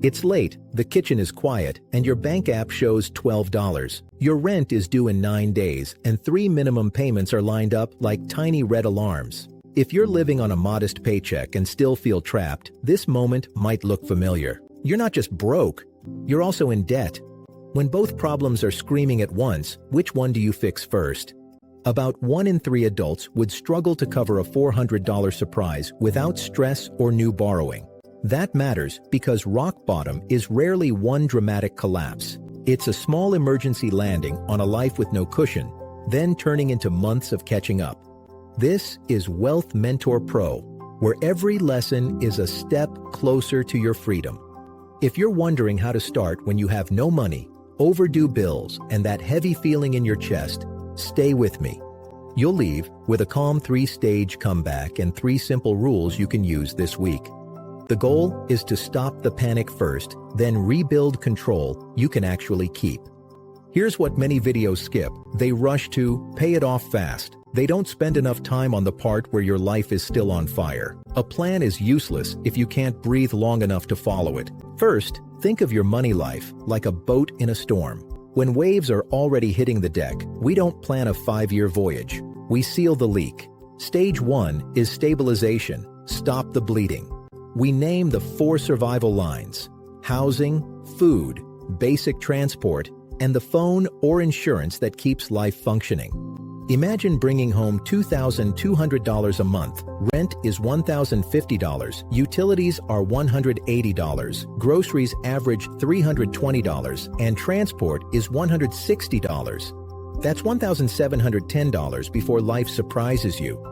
It's late, the kitchen is quiet, and your bank app shows $12. Your rent is due in 9 days, and 3 minimum payments are lined up like tiny red alarms. If you're living on a modest paycheck and still feel trapped, this moment might look familiar. You're not just broke, you're also in debt. When both problems are screaming at once, which one do you fix first? About 1 in 3 adults would struggle to cover a $400 surprise without stress or new borrowing. That matters because rock bottom is rarely one dramatic collapse. It's a small emergency landing on a life with no cushion, then turning into months of catching up. This is Wealth Mentor Pro, where every lesson is a step closer to your freedom. If you're wondering how to start when you have no money, overdue bills, and that heavy feeling in your chest, stay with me. You'll leave with a calm 3-stage comeback and 3 simple rules you can use this week. The goal is to stop the panic first, then rebuild control you can actually keep. Here's what many videos skip. They rush to pay it off fast. They don't spend enough time on the part where your life is still on fire. A plan is useless if you can't breathe long enough to follow it. First, think of your money life like a boat in a storm. When waves are already hitting the deck, we don't plan a 5-year voyage. We seal the leak. Stage 1 is stabilization. Stop the bleeding. We name the 4 survival lines: housing, food, basic transport, and the phone or insurance that keeps life functioning. Imagine bringing home $2,200 a month. Rent is $1,050. Utilities are $180. Groceries average $320, and transport is $160. That's $1,710 before life surprises you.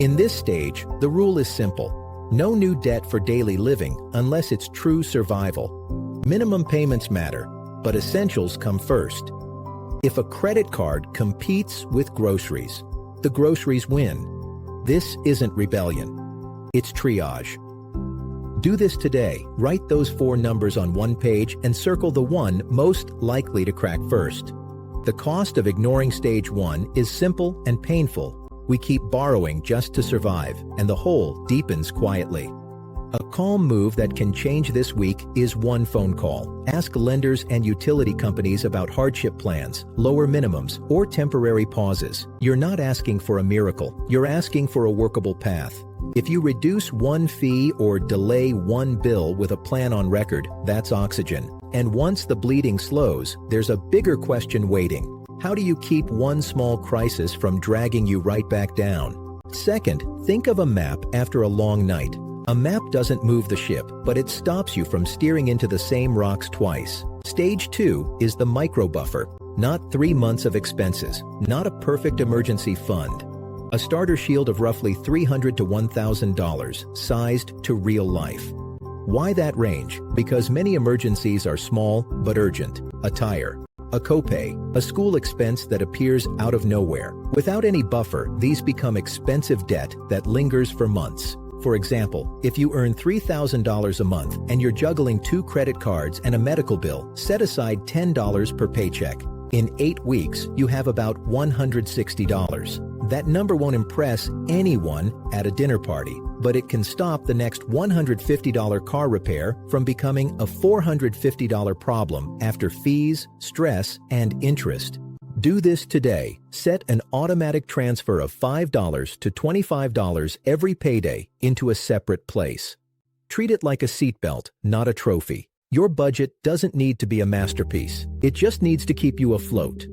In this stage, the rule is simple. No new debt for daily living unless it's true survival. Minimum payments matter, but essentials come first. If a credit card competes with groceries, the groceries win. This isn't rebellion. It's triage. Do this today. Write those 4 numbers on one page and circle the one most likely to crack first. The cost of ignoring stage 1 is simple and painful. We keep borrowing just to survive, and the hole deepens quietly. A calm move that can change this week is 1 phone call. Ask lenders and utility companies about hardship plans, lower minimums, or temporary pauses. You're not asking for a miracle. You're asking for a workable path. If you reduce 1 fee or delay 1 bill with a plan on record, that's oxygen. And once the bleeding slows, there's a bigger question waiting. How do you keep 1 small crisis from dragging you right back down? Second, think of a map after a long night. A map doesn't move the ship, but it stops you from steering into the same rocks twice. Stage 2 is the micro buffer, not 3 months of expenses, not a perfect emergency fund. A starter shield of roughly $300 to $1,000, sized to real life. Why that range? Because many emergencies are small but urgent. A tire, a copay, a school expense that appears out of nowhere. Without any buffer, these become expensive debt that lingers for months. For example, if you earn $3,000 a month and you're juggling 2 credit cards and a medical bill, set aside $10 per paycheck. In 8 weeks, you have about $160. That number won't impress anyone at a dinner party, but it can stop the next $150 car repair from becoming a $450 problem after fees, stress, and interest. Do this today. Set an automatic transfer of $5 to $25 every payday into a separate place. Treat it like a seatbelt, not a trophy. Your budget doesn't need to be a masterpiece. It just needs to keep you afloat.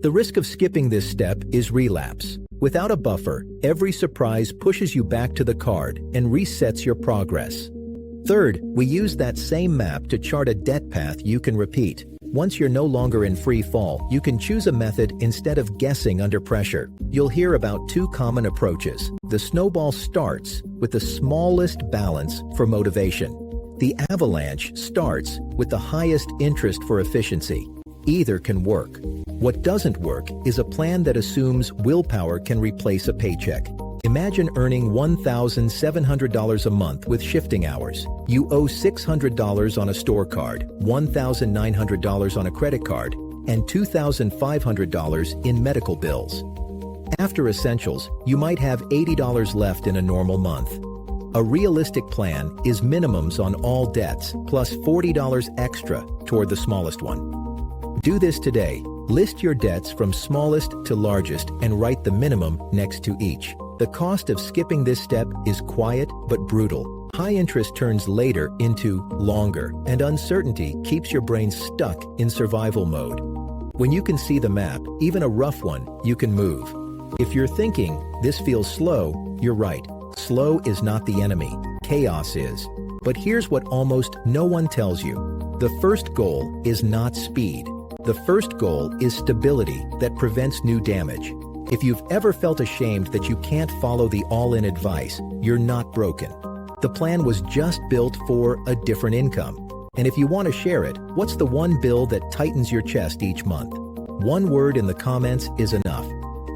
The risk of skipping this step is relapse. Without a buffer, every surprise pushes you back to the card and resets your progress. Third, we use that same map to chart a debt path you can repeat. Once you're no longer in free fall, you can choose a method instead of guessing under pressure. You'll hear about 2 common approaches. The snowball starts with the smallest balance for motivation. The avalanche starts with the highest interest for efficiency. Either can work. What doesn't work is a plan that assumes willpower can replace a paycheck. Imagine earning $1,700 a month with shifting hours. You owe $600 on a store card, $1,900 on a credit card, and $2,500 in medical bills. After essentials, you might have $80 left in a normal month. A realistic plan is minimums on all debts plus $40 extra toward the smallest one. Do this today. List your debts from smallest to largest and write the minimum next to each. The cost of skipping this step is quiet but brutal. High interest turns later into longer, and uncertainty keeps your brain stuck in survival mode. When you can see the map, even a rough one, you can move. If you're thinking, this feels slow, you're right. Slow is not the enemy, chaos is. But here's what almost no one tells you. The first goal is not speed. The first goal is stability that prevents new damage. If you've ever felt ashamed that you can't follow the all-in advice, you're not broken. The plan was just built for a different income. And if you want to share it, what's the one bill that tightens your chest each month? One word in the comments is enough.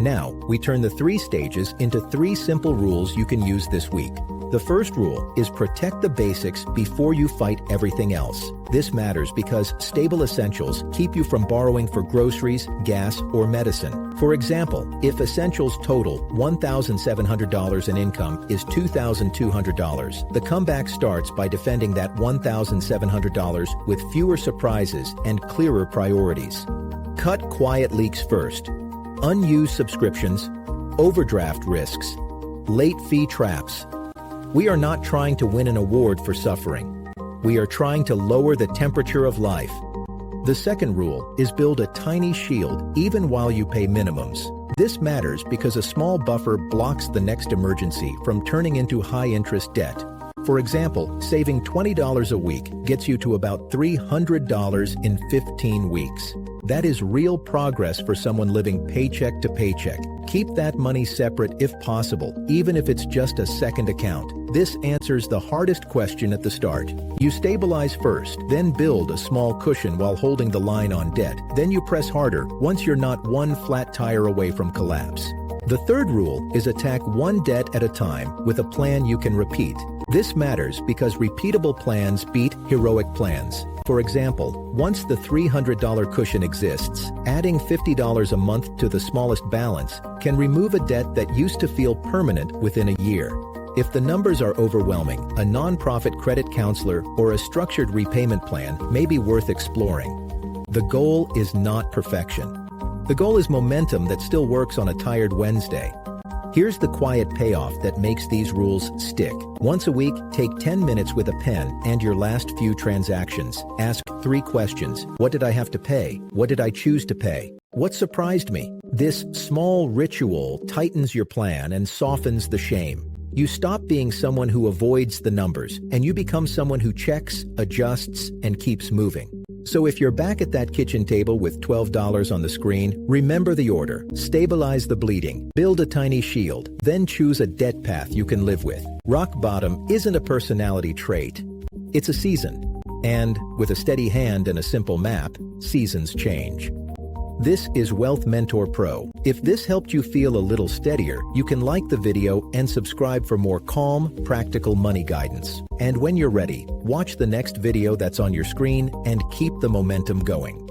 Now, we turn the 3 stages into 3 simple rules you can use this week. The first rule is protect the basics before you fight everything else. This matters because stable essentials keep you from borrowing for groceries, gas, or medicine. For example, if essentials total $1,700 and income is $2,200, the comeback starts by defending that $1,700 with fewer surprises and clearer priorities. Cut quiet leaks first. Unused subscriptions, overdraft risks, late fee traps. We are not trying to win an award for suffering. We are trying to lower the temperature of life. The second rule is build a tiny shield even while you pay minimums. This matters because a small buffer blocks the next emergency from turning into high-interest debt. For example, saving $20 a week gets you to about $300 in 15 weeks. That is real progress for someone living paycheck to paycheck. Keep that money separate if possible, even if it's just a second account. This answers the hardest question at the start. You stabilize first, then build a small cushion while holding the line on debt. Then you press harder once you're not one flat tire away from collapse. The third rule is attack one debt at a time with a plan you can repeat. This matters because repeatable plans beat heroic plans. For example, once the $300 cushion exists, adding $50 a month to the smallest balance can remove a debt that used to feel permanent within a year. If the numbers are overwhelming, a nonprofit credit counselor or a structured repayment plan may be worth exploring. The goal is not perfection. The goal is momentum that still works on a tired Wednesday. Here's the quiet payoff that makes these rules stick. Once a week, take 10 minutes with a pen and your last few transactions. Ask 3 questions. What did I have to pay? What did I choose to pay? What surprised me? This small ritual tightens your plan and softens the shame. You stop being someone who avoids the numbers, and you become someone who checks, adjusts, and keeps moving. So if you're back at that kitchen table with $12 on the screen, remember the order. Stabilize the bleeding, build a tiny shield, then choose a debt path you can live with. Rock bottom isn't a personality trait. It's a season. And with a steady hand and a simple map, seasons change. This is Wealth Mentor Pro. If this helped you feel a little steadier, you can like the video and subscribe for more calm, practical money guidance. And when you're ready, watch the next video that's on your screen and keep the momentum going.